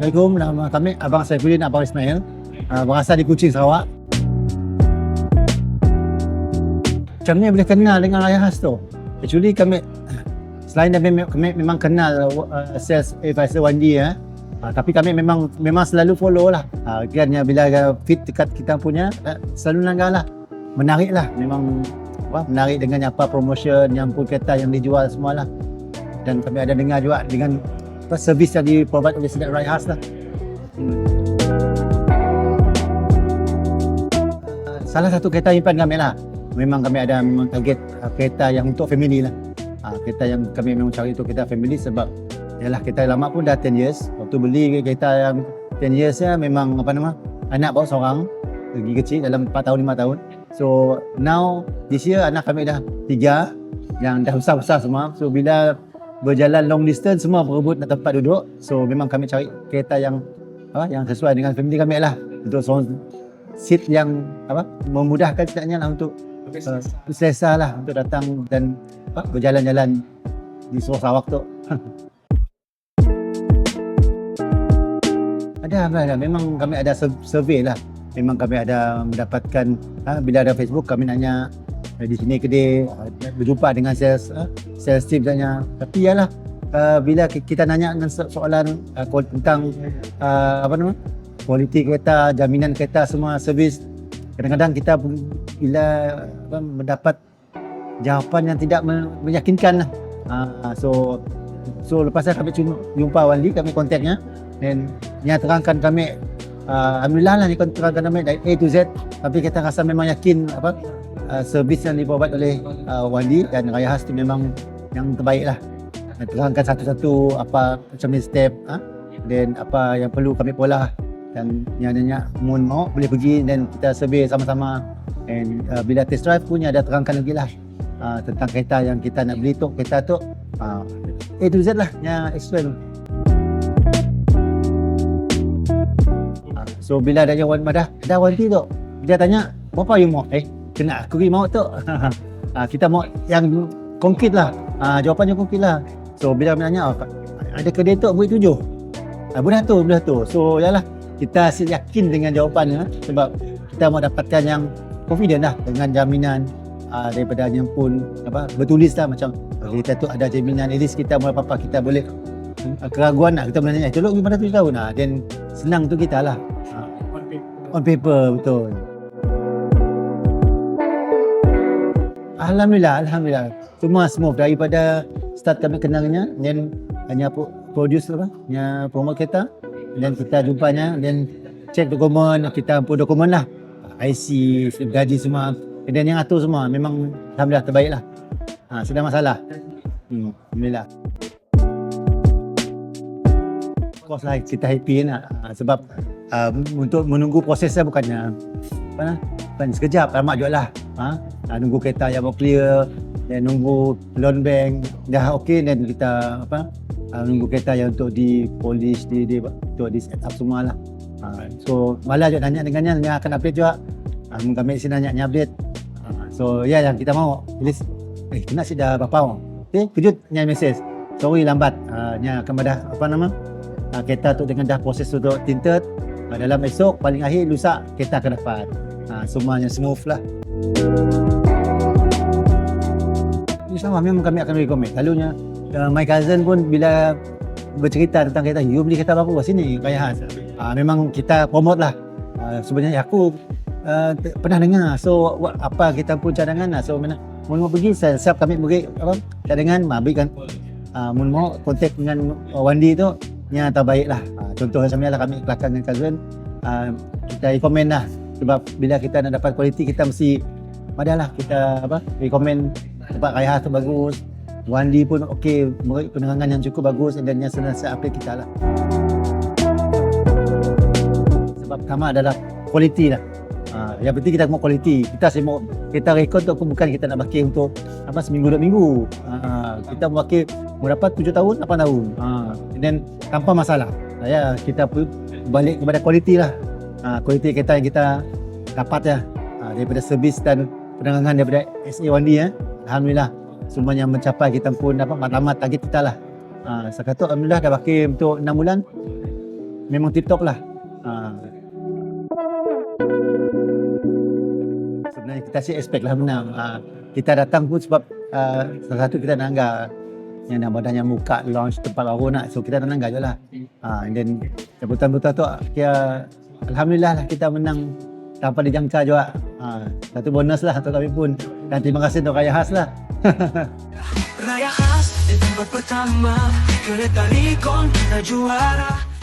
Assalamualaikum, nama kami Abang Saifuddin, Abang Ismail, berasal di Kuching, Sarawak. Macam ni boleh kenal dengan raya khas tu. Actually kami selain kami memang kenal sales advisor Wandi tapi kami memang selalu follow lah. Kan bila fit dekat kita punya selalu langgar lah. Menarik lah, memang menarik dengan apa promotion yang pun kereta yang dijual semualah. Dan kami ada dengar juga dengan servis yang di-provide oleh Sedat Raya Khas lah. Salah satu kereta impian kami lah. Memang kami ada target kereta yang untuk family lah. Kereta yang kami memang cari itu kereta family sebab yalah kereta lama pun dah 10 years. Waktu beli kereta yang 10 years memang anak bawa seorang lagi kecil dalam 4 tahun 5 tahun. So now this year anak kami dah 3 yang dah besar-besar semua. So bila berjalan long distance semua berebut nak tempat duduk. So memang kami cari kereta yang sesuai dengan family kami lah. Untuk seat yang memudahkan setidaknya lah untuk selesa lah untuk datang dan berjalan-jalan di Sarawak tu. Ada memang kami ada survey lah. Memang kami ada mendapatkan bila ada Facebook kami nanya di sini kedai berjumpa dengan sales team tanya. Tapi yalah bila kita nanya dengan soalan tentang kualiti kereta, jaminan kereta, semua servis, kadang-kadang kita bila mendapat jawapan yang tidak meyakinkan lah. So lepas kami jumpa Wandi, kami kontaknya dan dia terangkan kami alhamdulillah lah dia terangkan kami dari A to Z, tapi kita rasa memang yakin servis yang di-provide oleh Wandi dan Raya Khas tu memang yang terbaik lah. Terangkan satu-satu apa macam ni step dan apa yang perlu kami pola. Dan yang nanya mau boleh pergi dan kita survey sama-sama. And bila test drive punya ada terangkan lagi lah tentang kereta yang kita nak beli tu, kereta tu A to Z lah yang explain. So bila ada yang ada Wandi tu, dia tanya berapa you mau? Kena aku pergi mau tu. Kita mau yang konkret lah. Jawapannya konkret lah. So bila kami tanya ada kedai tu beri 7. Boleh tu. So yalah kita yakin dengan jawapannya sebab kita mau dapatkan yang confident lah dengan jaminan daripada yang pun bertulis lah macam kita tu ada jaminan, at least kita mau apa-apa kita boleh keraguan nak kita boleh nanya tolong gimana 7 tahun dan senang tu kita lah on paper betul. Alhamdulillah semua smooth daripada start kami kenalnya dan hanya produce yang promote kereta dan kita jumpanya dan cek dokumen, kita pun dokumen lah IC, slip gaji semua dan yang atur semua memang alhamdulillah terbaik lah. Sudah masalah alhamdulillah. Of course lah kita happy lah sebab untuk menunggu prosesnya bukan sekejap, lama juga lah. Nunggu kereta yang mau clear dan nunggu loan bank dah okey dan kita nunggu kereta yang untuk di polish untuk di set up semua lah. So malah juga nanya dengannya, dia akan update juga. Kami sini nanya update. So yang kita mau tulis kena sih dah berapa kejut nya message sorry lambat nya akan ada kereta tu dengan dah proses untuk tinted dalam esok paling akhir lusa kereta akan dapat. Semuanya smooth lah. Sama memang kami akan recommend. Lalunya my cousin pun bila bercerita tentang kereta, you beli kereta baru sini Raya Khas. Memang kita promote lah. Sebenarnya aku pernah dengar. So apa kita pun cadangan lah. So mau pergi siap kami beri cadangan, berikan mau kontak dengan Wandi tu yang terbaik lah. Contoh macam ni lah kami kelakar dengan cousin. Kita recommend lah sebab bila kita nak dapat kualiti kita mesti padahlah kita recommend tempat Raya Khas tu bagus. Wandi pun okey, beri penerangan yang cukup bagus dan yang senantiasa update kita lah. Sebab pertama adalah kualiti lah. Yang penting kita mau kualiti. Kita rekod tu bukan kita nak bakir untuk seminggu 2 minggu. Kita mau bakir mau dapat 7 tahun 8 tahun. Dan tanpa masalah. Kita balik kepada kualiti lah. Kualiti kereta yang kita dapat daripada servis dan penerangan daripada SA Wandi alhamdulillah semuanya mencapai kita pun dapat matlamat target kita lah. Sekarang tu alhamdulillah dah bakir untuk 6 bulan memang TikTok lah. Sebenarnya kita sih expect lah menang. Kita datang pun sebab salah satu kita nak anggap yang nak badannya buka launch tempat baru nak, so kita nak anggap je lah. And then jemputan-jemputan tu kita alhamdulillah lah kita menang tanpa dijangka juga. Satu bonus lah untuk kami pun, dan terima kasih untuk Raya Khas lah. Raya Khas di tempat pertama, kereta Nikon kita juara.